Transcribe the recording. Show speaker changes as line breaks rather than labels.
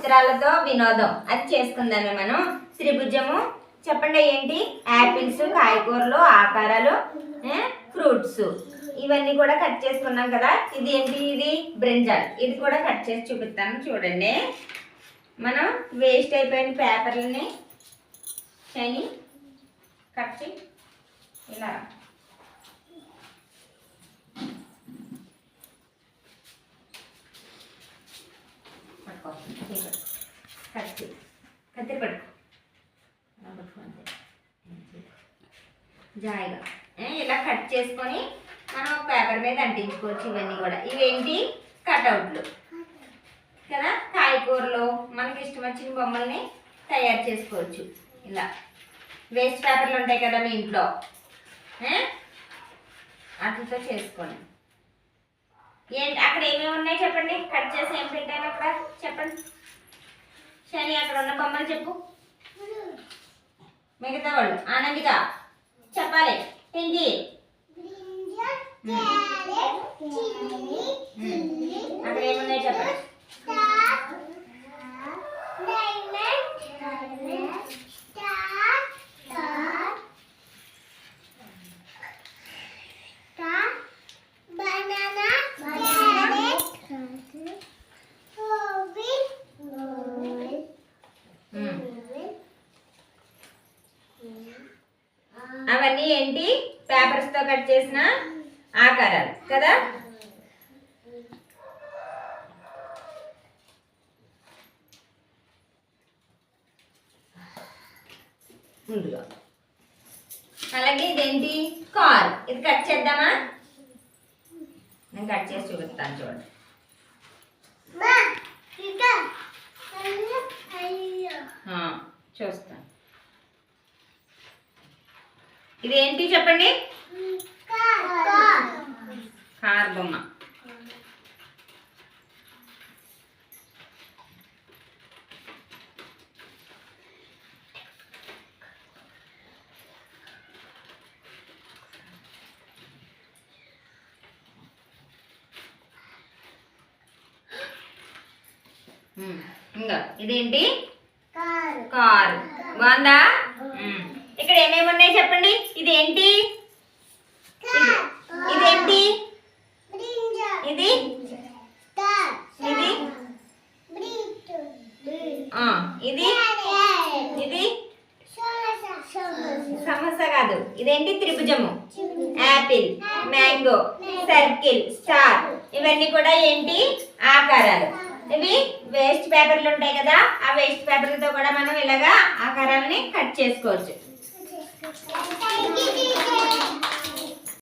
చిత్రాలతో వినోదం అది చేసుకుందామే మనం. త్రిభుజము చెప్పండి ఏంటి? యాపిల్స్, కాయగూరలు, ఆకారాలు, ఫ్రూట్స్ ఇవన్నీ కూడా కట్ చేసుకున్నాం కదా. ఇది ఏంటి? ఇది బ్రింజాల్. ఇది కూడా కట్ చేసి చూపిస్తాను చూడండి. మనం వేస్ట్ అయిపోయిన పేపర్లని షైనీ కట్ చేయి ఇలా. కత్తిరి పట్టుకో జాయిగా ఇలా కట్ చేసుకొని మనం పేపర్ మీద అంటించుకోవచ్చు. ఇవన్నీ కూడా ఇవేంటి? కట్అవుట్లు కదా. కాయగూరలు మనకి ఇష్టం వచ్చిన బొమ్మల్ని తయారు చేసుకోవచ్చు. ఇలా వేస్ట్ పేపర్లు ఉంటాయి కదా మీ ఇంట్లో, వాటితో చేసుకోండి. ఏంటి అక్కడ ఏమేమి ఉన్నాయి చెప్పండి. కట్ చేసి ఏం పెట్టాను అక్కడ చెప్పండి. శని అక్కడ ఉన్న బొమ్మలు చెప్పు. మిగతా వాళ్ళు ఆనందిగా చెప్పాలి. ఏంటి అక్కడ ఏమున్నాయి చెప్పండి. అవన్నీ ఏంటి? పేపర్స్ తో కట్ చేసిన ఆకారాలు కదా. ముందుగా అలాగే ఇదేంటి? కార్. ఇది కట్ చేద్దామా? నేను కట్ చేసి చూపిస్తాను చూడండి. చూస్తాను. ఇదేంటి చెప్పండి? కార్ బొమ్మ. ఇంకా ఇదేంటి? కారు. బాగుందా? ఇక్కడ ఏమేమి ఉన్నాయి చెప్పండి. ఇదేంటి? ఇదేంటి? ఇది ఇది ఇది ఇది సమస్య కాదు. ఇదేంటి? త్రిభుజము, యాపిల్, మ్యాంగో, సర్కిల్, స్టార్ ఇవన్నీ కూడా ఏంటి? ఆకారాలు. ఇవి వేస్ట్ పేపర్లు ఉంటాయి కదా. ఆ వేస్ట్ పేపర్లతో కూడా మనం ఇలాగా ఆకారాలని కట్ చేసుకోవచ్చు.